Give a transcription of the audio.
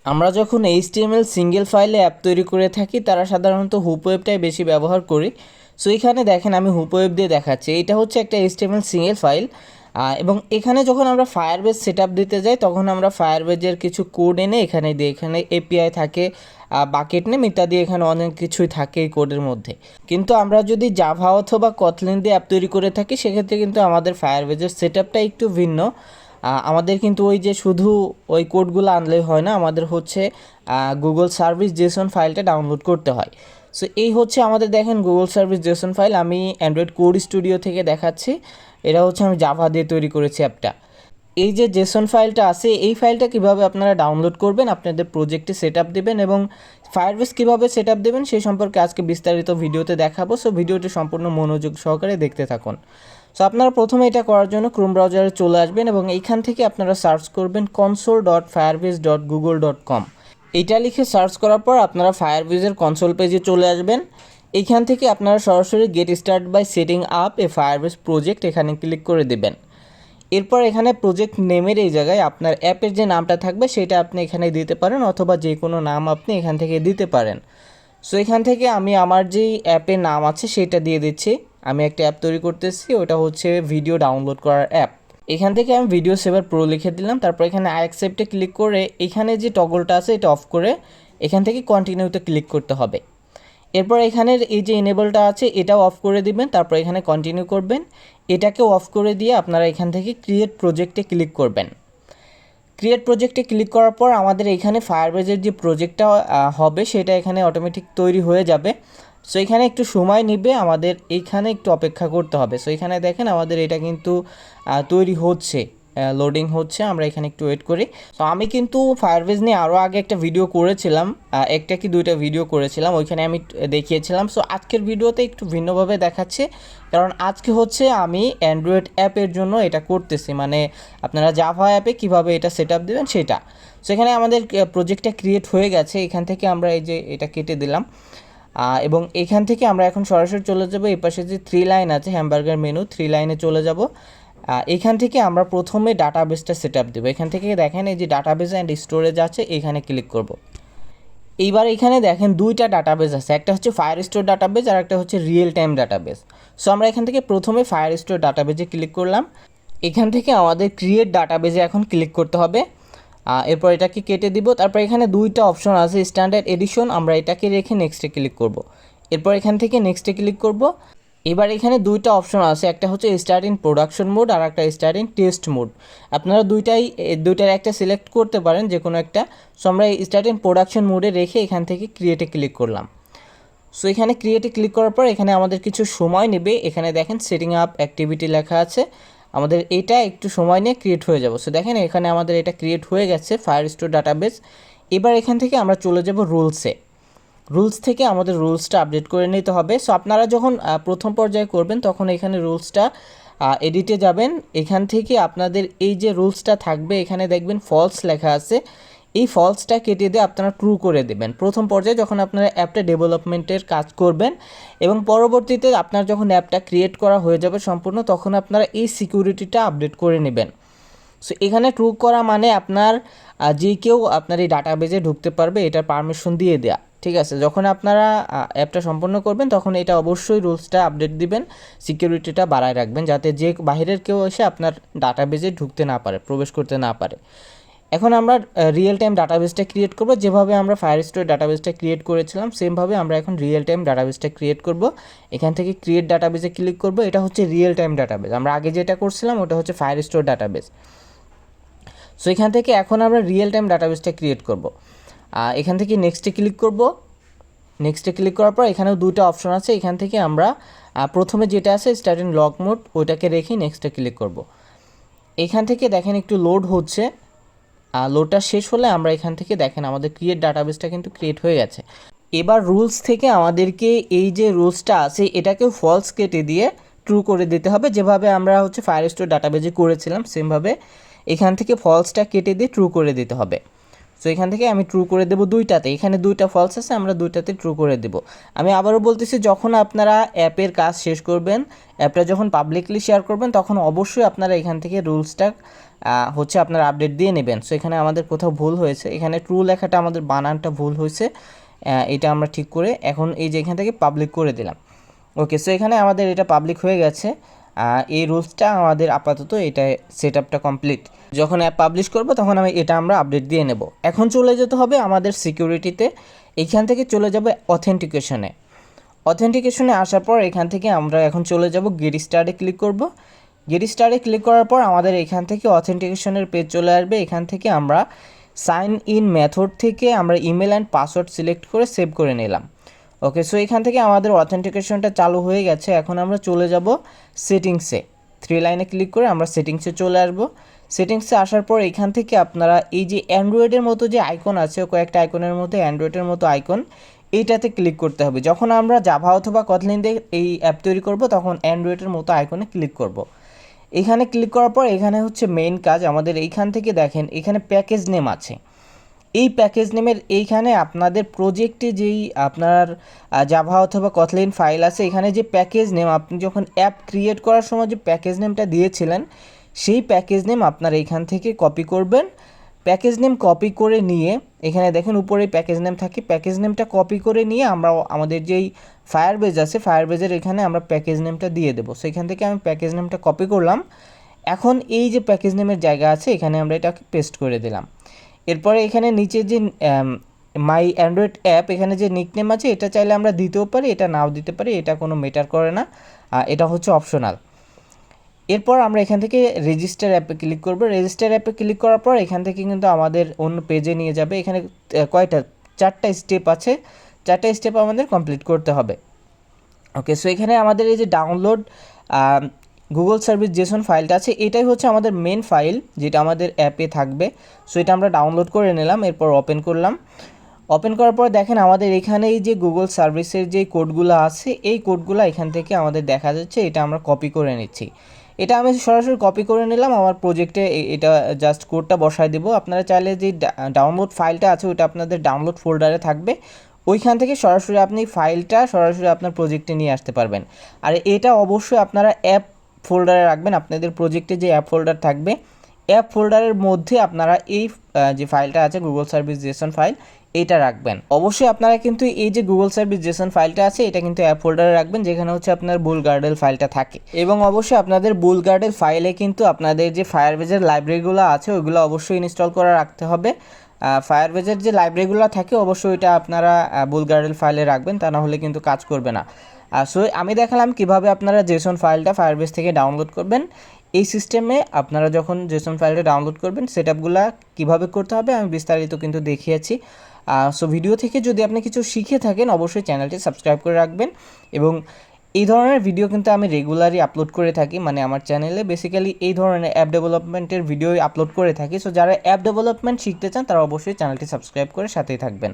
আমরা যখন HTML single ফাইলে অ্যাপ তৈরি করে থাকি তারা সাধারণত হুপ ওয়েবটাই বেশি ব্যবহার করি। সো এখানে দেখেন আমি হুপ ওয়েব দিয়ে দেখাচ্ছি, এটা হচ্ছে একটা এইচটিএমএল সিঙ্গেল ফাইল। এবং এখানে যখন আমরা ফায়ারবেজ সেট আপ দিতে যাই তখন আমরা ফায়ারবেজের কিছু কোড এনে এখানে দিই। এখানে এপিআই থাকে, বাকেট নেম ইত্যাদি, এখানে অনেক কিছুই থাকে এই কোডের মধ্যে। কিন্তু আমরা যদি জাভা অথবা কতলিন দিয়ে অ্যাপ তৈরি করে থাকি সেক্ষেত্রে কিন্তু আমাদের ফায়ারবেজের সেট আপটা একটু ভিন্ন। আমাদের কিন্তু ওই যে শুধু ওই কোডগুলো আনলেই হয় না, আমাদের হচ্ছে গুগল সার্ভিস জেসন ফাইলটা ডাউনলোড করতে হয়। সো এই হচ্ছে আমাদের, দেখেন গুগল সার্ভিস জেসন ফাইল, আমি অ্যান্ড্রয়েড কোড স্টুডিও থেকে দেখাচ্ছি। এটা হচ্ছে আমি জাভা দিয়ে তৈরি করেছি অ্যাপটা। এই যে জেসন ফাইলটা আছে এই ফাইলটা কিভাবে আপনারা ডাউনলোড করবেন, আপনাদের প্রজেক্টে সেট আপ দেবেন এবং ফায়ারবেস কীভাবে সেট আপ দেবেন সেই সম্পর্কে আজকে বিস্তারিত ভিডিওতে দেখাবো। সো ভিডিওটি সম্পূর্ণ মনোযোগ সহকারে দেখতে থাকুন। সো আপনারা প্রথমে এটা করার জন্য ক্রোম ব্রাউজারে চলে আসবেন এবং এইখান থেকে আপনারা সার্চ করবেন console.firebase.google.com। এইটা লিখে সার্চ করার পর আপনারা ফায়ারবেজের কনসোল পেজে চলে আসবেন। এইখান থেকে আপনারা সরাসরি get start by setting up a Firebase project এখানে ক্লিক করে দেবেন। এরপর এখানে প্রজেক্ট নেমের এই জায়গায় আপনার অ্যাপের যে নামটা থাকবে সেটা আপনি এখানে দিতে পারেন অথবা যে কোনো নাম আপনি এখান থেকে দিতে পারেন। সো এখান থেকে আমি আমার যেই অ্যাপের নাম আছে সেটা দিয়ে দিচ্ছি। আমি একটা অ্যাপ তৈরি করতেছি, ওটা হচ্ছে ভিডিও ডাউনলোড করার অ্যাপ। এখান থেকে আমি ভিডিও সেভার প্রো লিখে দিলাম, তারপর এখানে আই অ্যাকসেপ্টে ক্লিক করে এখানে যে টগলটা আছে এটা অফ করে এখান থেকে কন্টিনিউতে ক্লিক করতে হবে। এরপর এখানের এই যে এনেবলটা আছে এটাও অফ করে দিবেন, তারপর এখানে কন্টিনিউ করবেন। এটাকেও অফ করে দিয়ে আপনারা এখান থেকে ক্রিয়েট প্রজেক্টে ক্লিক করবেন। ক্রিয়েট প্রজেক্টে ক্লিক করার পর আমাদের এখানে ফায়ারবেজের যে প্রজেক্টটা হবে সেটা এখানে অটোমেটিক তৈরি হয়ে যাবে। সো এখানে একটু সময় নেবে, আমাদের এইখানে একটু অপেক্ষা করতে হবে। সো এখানে দেখেন আমাদের এটা কিন্তু তৈরি হচ্ছে, লোডিং হচ্ছে, আমরা এখানে একটু ওয়েট করি। সো আমি কিন্তু ফায়ারবেজ নিয়ে আরও আগে একটা ভিডিও করেছিলাম, একটা কি দুইটা ভিডিও করেছিলাম, ওইখানে আমি দেখিয়েছিলাম। সো আজকের ভিডিওতে একটু ভিন্নভাবে দেখাচ্ছে, কারণ আজকে হচ্ছে আমি অ্যান্ড্রয়েড অ্যাপের জন্য এটা করতেছি, মানে আপনারা জাভা অ্যাপে কীভাবে এটা সেট আপ দেবেন সেটা। সো এখানে আমাদের প্রজেক্টটা ক্রিয়েট হয়ে গেছে, এখান থেকে আমরা এই যে এটা কেটে দিলাম এবং এখান থেকে আমরা এখন সরাসরি চলে যাব এই পাশে যে 3 লাইন আছে হ্যামবার্গার মেনু, 3 লাইনে চলে যাব। এখান থেকে আমরা প্রথমে ডাটাবেসটা সেট আপ দেবো। এখান থেকে দেখেন এই যে ডাটাবেস অ্যান্ড স্টোরেজ আছে, এখানে ক্লিক করব। এইবার এখানে দেখেন দুইটা ডাটাবেস আছে, একটা হচ্ছে ফায়ারস্টোর ডাটাবেস আর একটা হচ্ছে রিয়েল টাইম ডাটাবেস। সো আমরা এখান থেকে প্রথমে ফায়ারস্টোর ডাটাবেসে ক্লিক করলাম। এখান থেকে আমাদের ক্রিয়েট ডাটাবেসে এখন ক্লিক করতে হবে। এরপর এটাকে কেটে দিব। তারপর এখানে দুইটা অপশন আছে, স্ট্যান্ডার্ড এডিশন, আমরা এটাকে রেখে নেক্সটে ক্লিক করব। এরপর এখান থেকে নেক্সটে ক্লিক করব। এবার এখানে দুইটা অপশন আছে, একটা হচ্ছে স্টার্ট ইন প্রোডাকশন মোড আর একটা স্টার্ট ইন টেস্ট মোড। আপনারা দুইটার একটা সিলেক্ট করতে পারেন যে কোনো একটা। সো আমরা স্টার্ট ইন প্রোডাকশন মোডে রেখে এখান থেকে ক্রিয়েটে ক্লিক করলাম। সো এখানে ক্রিয়েটে ক্লিক করার পর এখানে আমাদের কিছু সময় নেবে। এখানে দেখেন সেটিং আপ অ্যাক্টিভিটি লেখা আছে, আমাদের এটা একটু সময় নিয়ে ক্রিয়েট হয়ে যাব। সো দেখেন এখানে আমাদের এটা ক্রিয়েট হয়ে গেছে ফায়ারস্টোর ডাটাবেস। এবার এখান থেকে আমরা চলে যাব রুলসে। রুলস থেকে আমাদের রুলসটা আপডেট করে নিতে হবে। সো আপনারা যখন প্রথম পর্যায়ে করবেন তখন এখানে রুলসটা এডিটে যাবেন, এখান থেকে আপনাদের এই যে রুলসটা থাকবে এখানে দেখবেন ফলস লেখা আছে, এই ফলসটা কেটে দিয়ে আপনারা ট্রু করে দেবেন প্রথম পর্যায়ে যখন আপনারা অ্যাপটা ডেভেলপমেন্টের কাজ করবেন। এবং পরবর্তীতে আপনার যখন অ্যাপটা ক্রিয়েট করা হয়ে যাবে সম্পূর্ণ তখন আপনারা এই সিকিউরিটিটা আপডেট করে নেবেন। সো এখানে ট্রু করা মানে আপনার যে কেউ আপনার এই ডাটাবেজে ঢুকতে পারবে, এটার পারমিশন দিয়ে দেওয়া, ঠিক আছে। যখন আপনারা অ্যাপটা সম্পন্ন করবেন তখন এটা অবশ্যই রুলসটা আপডেট দিবেন, সিকিউরিটিটা বাড়ায় রাখবেন যাতে যে বাইরের কেউ এসে আপনার ডাটাবেজে ঢুকতে না পারে, প্রবেশ করতে না পারে। এখন আমরা রিয়েল টাইম ডাটাবেসটা ক্রিয়েট করব, যেভাবে আমরা ফায়ারস্টোর ডাটাবেসটা ক্রিয়েট করেছিলাম সেমভাবে আমরা এখন রিয়েল টাইম ডাটাবেসটা ক্রিয়েট করব। এখান থেকে ক্রিয়েট ডাটাবেসে ক্লিক করব, এটা হচ্ছে রিয়েল টাইম ডাটাবেস, আমরা আগে যেটা করছিলাম ওটা হচ্ছে ফায়ারস্টোর ডাটাবেস। সো এখান থেকে এখন আমরা রিয়েল টাইম ডাটাবেসটা ক্রিয়েট করব। এখান থেকে নেক্সটে ক্লিক করব। নেক্সটে ক্লিক করার পর এখানেও দুটো অপশন আছে, এখান থেকে আমরা প্রথমে যেটা আছে স্টার্ট ইন লগ মোড ওইটাকে রেখে নেক্সটে ক্লিক করব। এখান থেকে দেখেন একটু লোড হচ্ছে, লোডটা শেষ হলে আমরা এখান থেকে দেখেন আমাদের ক্রিয়েট ডাটাবেসটা কিন্তু ক্রিয়েট হয়ে গেছে। এবার রুলস থেকে আমাদেরকে এই যে রুলসটা আছে এটাকেও ফলস কেটে দিয়ে ট্রু করে দিতে হবে, যেভাবে আমরা হচ্ছে ফায়ারস্টোর ডাটাবেজে করেছিলাম সেমভাবে এখান থেকে ফলসটা কেটে দিয়ে ট্রু করে দিতে হবে। সো এখান থেকে আমি ট্রু করে দেবো দুইটাতে, এখানে দুইটা ফলস আছে, আমরা দুইটাতে ট্রু করে দেব। আমি আবারও বলতেছি, যখন আপনারা অ্যাপের কাজ শেষ করবেন, অ্যাপটা যখন পাবলিকলি শেয়ার করবেন, তখন অবশ্যই আপনারা এখান থেকে রুলসটা হচ্ছে আপনারা আপডেট দিয়ে নেবেন। সো এখানে আমাদের কোথাও ভুল হয়েছে, এখানে ট্রু লেখাটা আমাদের বানানটা ভুল হয়েছে, এটা আমরা ঠিক করে এখন এই যে এখান থেকে পাবলিক করে দিলাম। ওকে, সো এখানে আমাদের এটা পাবলিক হয়ে গেছে। এই রুলসটা আমাদের আপাতত এটা সেট আপটা কমপ্লিট। যখন অ্যাপ পাবলিশ করব তখন আমরা আপডেট দিয়ে নেব। এখন চলে যেতে হবে আমাদের সিকিউরিটিতে, এইখান থেকে চলে যাবে অথেন্টিকেশনে। অথেন্টিকেশনে আসার পর এখান থেকে আমরা এখন চলে যাব গেট স্টার্টে ক্লিক করব। গেট স্টার্টে ক্লিক করার পর আমাদের এখান থেকে অথেন্টিকেশনের পেজ চলে আসবে। এখান থেকে আমরা সাইন ইন মেথড থেকে আমরা ইমেল অ্যান্ড পাসওয়ার্ড সিলেক্ট করে সেভ করে নিলাম। ওকে, সো এখান থেকে আমাদের অথেন্টিকেশনটা চালু হয়ে গেছে। এখন আমরা চলে যাব সেটিংসে, 3 লাইনে ক্লিক করে আমরা সেটিংসে চলে আসব। সেটিংসে আসার পর এখান থেকে আপনারা এই যে অ্যান্ড্রয়েডের মতো যে আইকন আছে, কয়েকটা আইকনের মধ্যে অ্যান্ড্রয়েডের মতো আইকন, এইটাতে ক্লিক করতে হবে। যখন আমরা জাভা অথবা কটলিন দিয়ে এই অ্যাপ তৈরি করব তখন অ্যান্ড্রয়েডের মতো আইকনে ক্লিক করব। এখানে ক্লিক করার পর এখানে হচ্ছে মেইন কাজ আমাদের, এইখান থেকে দেখেন এখানে প্যাকেজ নেম আছে। এই প্যাকেজ নেমের এইখানে আপনাদের প্রজেক্টে যেই আপনার জাভা অথবা কটলিন ফাইল আছে, এখানে যে প্যাকেজ নেম আপনি যখন অ্যাপ ক্রিয়েট করার সময় যে প্যাকেজ নেমটা দিয়েছিলেন, সেই প্যাকেজ নেম আপনার এইখান থেকে কপি করবেন। প্যাকেজ নেম কপি করে নিয়ে এখানে দেখেন উপরে প্যাকেজ নেম থাকে, প্যাকেজ নেমটা কপি করে নিয়ে আমরা আমাদের যেই ফায়ারবেজ আছে, ফায়ারবেজের এখানে আমরা প্যাকেজ নেমটা দিয়ে দেবো। সো এখান থেকে আমি প্যাকেজ নেমটা কপি করলাম। এখন এই যে প্যাকেজ নেমের জায়গা আছে, এখানে আমরা এটাকে পেস্ট করে দিলাম। এরপরে এখানে নিচে যে মাই অ্যান্ড্রয়েড অ্যাপ, এখানে যে নিকনেম আছে, এটা চাইলে আমরা দিতেও পারি, এটা নাও দিতে পারি, এটা কোনো ম্যাটার করে না, এটা হচ্ছে অপশনাল। এরপর আমরা এখান থেকে রেজিস্টার অ্যাপে ক্লিক করব। রেজিস্টার অ্যাপে ক্লিক করার পর এখান থেকে কিন্তু আমাদের অন্য পেজে নিয়ে যাবে। এখানে কয়টা 4টা স্টেপ আছে, 4টা স্টেপ আমাদের কমপ্লিট করতে হবে। ওকে, সো এখানে আমাদের এই যে ডাউনলোড গুগল সার্ভিস জেসন ফাইলটা আছে, এটাই হচ্ছে আমাদের মেন ফাইল যেটা আমাদের অ্যাপে থাকবে। সো এটা আমরা ডাউনলোড করে নিলাম, এরপর ওপেন করলাম। ওপেন করার পর দেখেন আমাদের এখানে এই যে গুগল সার্ভিসের যে কোডগুলো আছে, এই কোডগুলো এখান থেকে আমাদের দেখা যাচ্ছে, এটা আমরা কপি করে নিচ্ছি। এটা আমি সরাসরি কপি করে নিলাম আমার প্রজেক্টে, এটা জাস্ট কোডটা বসায় দেবো। আপনারা চাইলে যে ডাউনলোড ফাইলটা আছে ওইটা আপনাদের ডাউনলোড ফোল্ডারে থাকবে, ওইখান থেকে সরাসরি আপনি ফাইলটা সরাসরি আপনার প্রজেক্টে নিয়ে আসতে পারবেন। আর এটা অবশ্যই আপনারা অ্যাপ ফোল্ডারে রাখবেন। আপনাদের প্রজেক্টে যে অ্যাপ ফোল্ডার থাকবে, অ্যাপ ফোল্ডারের মধ্যে আপনারা এই যে ফাইলটা আছে গুগল সার্ভিস জেসন ফাইল, এইটা রাখবেন। অবশ্যই আপনারা কিন্তু এই যে গুগল সার্ভিস জেসন ফাইলটা আছে, এটা কিন্তু অ্যাপ ফোল্ডারে রাখবেন, যেখানে হচ্ছে আপনার বুলগার্ডেল ফাইলটা থাকে। এবং অবশ্যই আপনাদের বুলগার্ডেল ফাইলে কিন্তু আপনাদের যে ফায়ারবেজের লাইব্রেরিগুলো আছে ওইগুলো অবশ্যই ইনস্টল করে রাখতে হবে। ফায়ারবেজের যে লাইব্রেরিগুলো থাকে অবশ্যই এটা আপনারা বুলগার্ডেল ফাইলে রাখবেন, তা না হলে কিন্তু কাজ করবে না। সো আমি দেখালাম কিভাবে আপনারা জেসন ফাইলটা ফায়ারবেজ থেকে ডাউনলোড করবেন। এই সিস্টেমে আপনারা যখন জেসন ফাইলটা ডাউনলোড করবেন, সেটআপগুলো কীভাবে করতে হবে আমি বিস্তারিত কিন্তু দেখিয়েছি। সো ভিডিও থেকে যদি আপনি কিছু শিখে থাকেন অবশ্যই চ্যানেলটি সাবস্ক্রাইব করে রাখবেন। এবং এই ধরনের ভিডিও কিন্তু আমি রেগুলারই আপলোড করে থাকি, মানে আমার চ্যানেলে বেসিক্যালি এই ধরনের অ্যাপ ডেভেলপমেন্টের ভিডিও আপলোড করে থাকি। সো যারা অ্যাপ ডেভেলপমেন্ট শিখতে চান তারা অবশ্যই চ্যানেলটি সাবস্ক্রাইব করে সাথেই থাকবেন।